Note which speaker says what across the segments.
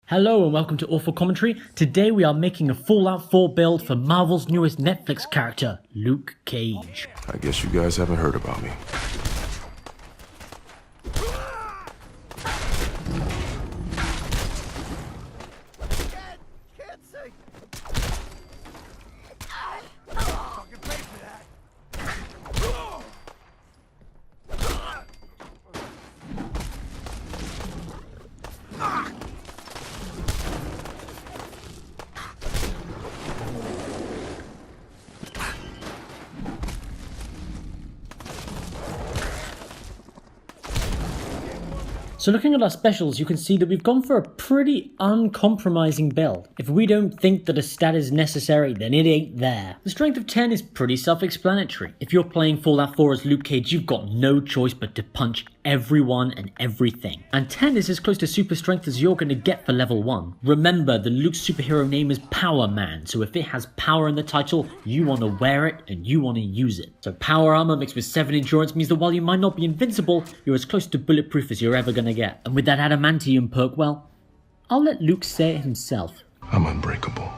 Speaker 1: Hello and welcome to Awful Commentary. Today we are making a Fallout 4 build for Marvel's newest Netflix character, Luke Cage.
Speaker 2: I guess you guys haven't heard about me.
Speaker 1: So looking at our specials, you can see that we've gone for a pretty uncompromising build. If we don't think that a stat is necessary, then it ain't there. The strength of 10 is pretty self-explanatory. If you're playing Fallout 4 as Luke Cage, you've got no choice but to punch everyone and everything. And 10 is as close to super strength as you're going to get for level 1. Remember, the Luke superhero name is Power Man, so if it has power in the title, you want to wear it and you want to use it. So power armor mixed with 7 endurance means that while you might not be invincible, you're as close to bulletproof as you're ever going to get. And with that adamantium perk, well, I'll let Luke say it himself.
Speaker 2: I'm unbreakable.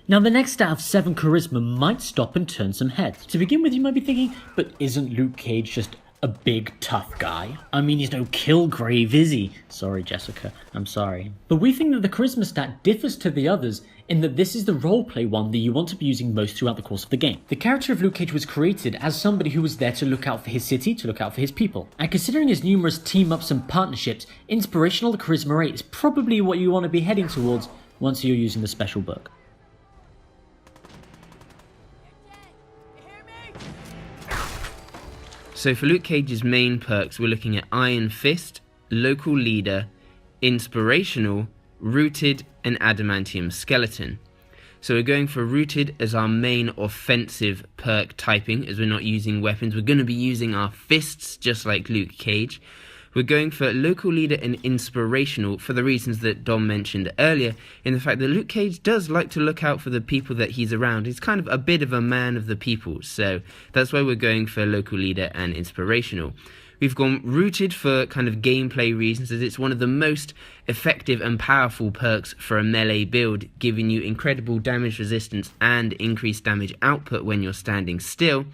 Speaker 1: Now the next stat of 7 charisma might stop and turn some heads. To begin with, you might be thinking, but isn't Luke Cage just a big tough guy? I mean, he's no Kilgrave, is he? Sorry Jessica, I'm sorry. But we think that the charisma stat differs to the others in that this is the roleplay one that you want to be using most throughout the course of the game. The character of Luke Cage was created as somebody who was there to look out for his city, to look out for his people. And considering his numerous team-ups and partnerships, inspirational charisma 8 is probably what you want to be heading towards once you're using the special book.
Speaker 3: So for Luke Cage's main perks, we're looking at Iron Fist, Local Leader, Inspirational, Rooted, and Adamantium Skeleton. So we're going for Rooted as our main offensive perk typing, as we're not using weapons. We're going to be using our fists, just like Luke Cage. We're going for Local Leader and Inspirational for the reasons that Dom mentioned earlier, in the fact that Luke Cage does like to look out for the people that he's around. He's kind of a bit of a man of the people, so that's why we're going for Local Leader and Inspirational. We've gone Rooted for kind of gameplay reasons, as it's one of the most effective and powerful perks for a melee build, giving you incredible damage resistance and increased damage output when you're standing still.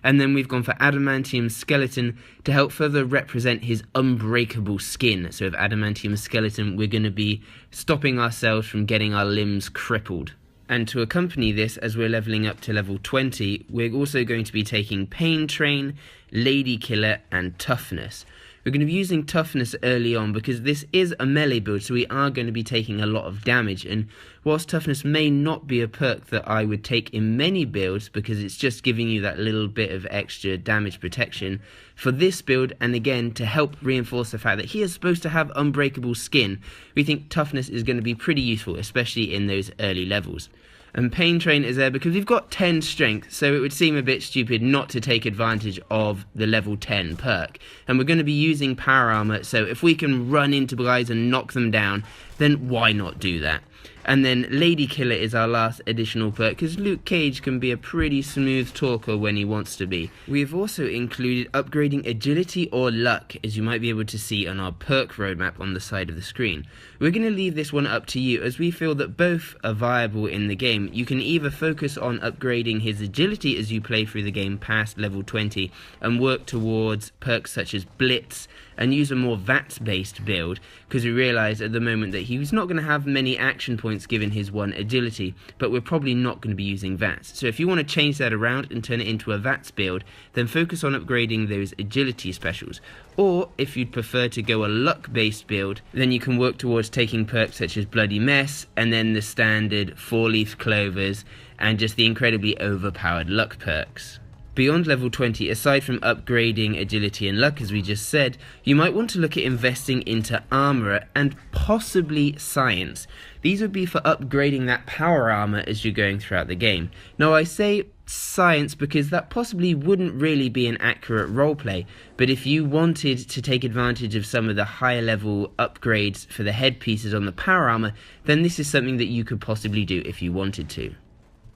Speaker 3: And then we've gone for Adamantium Skeleton to help further represent his unbreakable skin. So with Adamantium Skeleton, we're going to be stopping ourselves from getting our limbs crippled. And to accompany this, as we're leveling up to level 20, we're also going to be taking Pain Train, Lady Killer, and Toughness. We're going to be using Toughness early on because this is a melee build, so we are going to be taking a lot of damage. And whilst Toughness may not be a perk that I would take in many builds because it's just giving you that little bit of extra damage protection, for this build, and again to help reinforce the fact that he is supposed to have unbreakable skin, we think Toughness is going to be pretty useful, especially in those early levels. And Pain Train is there because we've got 10 strength, so it would seem a bit stupid not to take advantage of the level 10 perk. And we're going to be using power armor, so if we can run into guys and knock them down, then why not do that? And then Lady Killer is our last additional perk, because Luke Cage can be a pretty smooth talker when he wants to be. We have also included upgrading agility or luck, as you might be able to see on our perk roadmap on the side of the screen. We're going to leave this one up to you, as we feel that both are viable in the game. You can either focus on upgrading his agility as you play through the game past level 20, and work towards perks such as Blitz, and use a more VATS-based build, because we realise at the moment that he's not going to have many action points given his 1 agility, but we're probably not going to be using VATS. So if you want to change that around and turn it into a VATS build, then focus on upgrading those agility specials. Or if you'd prefer to go a luck-based build, then you can work towards taking perks such as Bloody Mess, and then the standard 4-leaf clovers, and just the incredibly overpowered luck perks. Beyond level 20, aside from upgrading agility and luck as we just said, you might want to look at investing into armor and possibly science. These would be for upgrading that power armor as you're going throughout the game. Now I say science because that possibly wouldn't really be an accurate roleplay, but if you wanted to take advantage of some of the higher level upgrades for the headpieces on the power armor, then this is something that you could possibly do if you wanted to.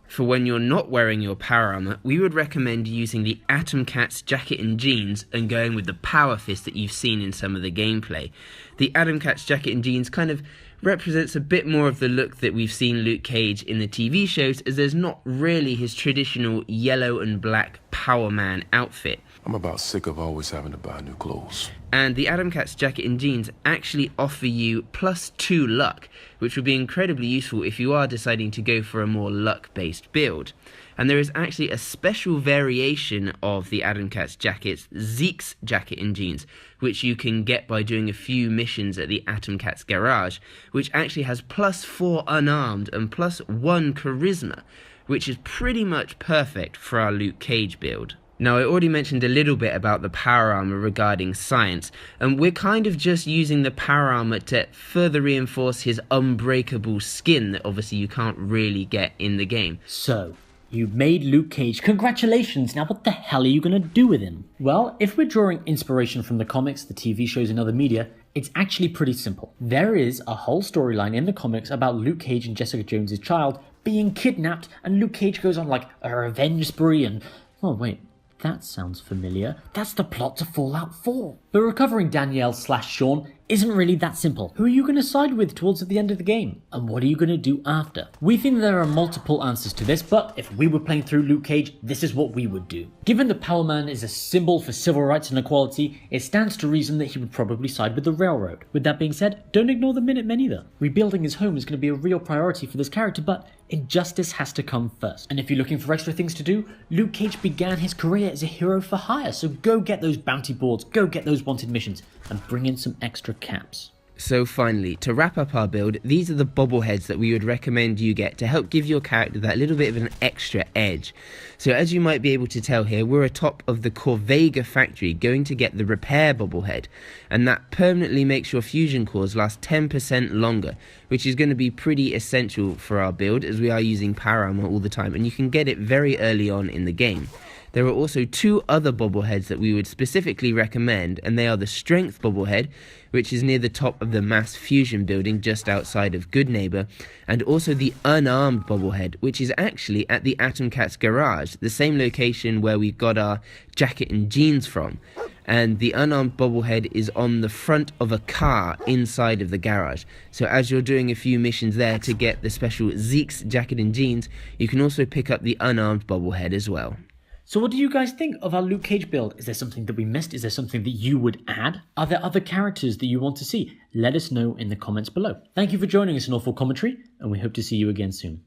Speaker 3: For when you're not wearing your power armor, we would recommend using the Atom Cat's jacket and jeans and going with the power fist that you've seen in some of the gameplay. The Atom Cat's jacket and jeans kind of represents a bit more of the look that we've seen Luke Cage in the TV shows, as there's not really his traditional yellow and black Power Man outfit.
Speaker 2: I'm about sick of always having to buy new clothes.
Speaker 3: And the Atom Cat's jacket and jeans actually offer you +2 luck, which would be incredibly useful if you are deciding to go for a more luck-based build. And there is actually a special variation of the Atom Cat's jackets, Zeke's jacket and jeans, which you can get by doing a few missions at the Atom Cat's garage, which actually has +4 unarmed and +1 charisma, which is pretty much perfect for our Luke Cage build. Now, I already mentioned a little bit about the power armor regarding science, and we're kind of just using the power armor to further reinforce his unbreakable skin that obviously you can't really get in the game.
Speaker 1: So, you made Luke Cage. Congratulations! Now what the hell are you going to do with him? Well, if we're drawing inspiration from the comics, the TV shows and other media, it's actually pretty simple. There is a whole storyline in the comics about Luke Cage and Jessica Jones' child being kidnapped, and Luke Cage goes on like a revenge spree and... oh wait, that sounds familiar. That's the plot to Fallout 4. But recovering Danielle/Sean isn't really that simple. Who are you going to side with towards the end of the game? And what are you going to do after? We think there are multiple answers to this, but if we were playing through Luke Cage, this is what we would do. Given that Power Man is a symbol for civil rights and equality, it stands to reason that he would probably side with the railroad. With that being said, don't ignore the Minutemen either. Rebuilding his home is going to be a real priority for this character, but injustice has to come first. And if you're looking for extra things to do, Luke Cage began his career as a hero for hire, so go get those bounty boards, go get those wanted missions, and bring in some extra caps.
Speaker 3: So finally, to wrap up our build, these are the bobbleheads that we would recommend you get to help give your character that little bit of an extra edge. So as you might be able to tell here, we're atop of the Corvega factory going to get the repair bobblehead, and that permanently makes your fusion cores last 10% longer, which is going to be pretty essential for our build as we are using power armor all the time, and you can get it very early on in the game. There are also 2 other bobbleheads that we would specifically recommend, and they are the Strength bobblehead, which is near the top of the Mass Fusion building just outside of Goodneighbor, and also the Unarmed bobblehead, which is actually at the Atom Cat's garage, the same location where we got our jacket and jeans from. And the Unarmed bobblehead is on the front of a car inside of the garage. So as you're doing a few missions there to get the special Zeke's jacket and jeans, you can also pick up the Unarmed bobblehead as well.
Speaker 1: So what do you guys think of our Luke Cage build? Is there something that we missed? Is there something that you would add? Are there other characters that you want to see? Let us know in the comments below. Thank you for joining us in Awful Commentary, and we hope to see you again soon.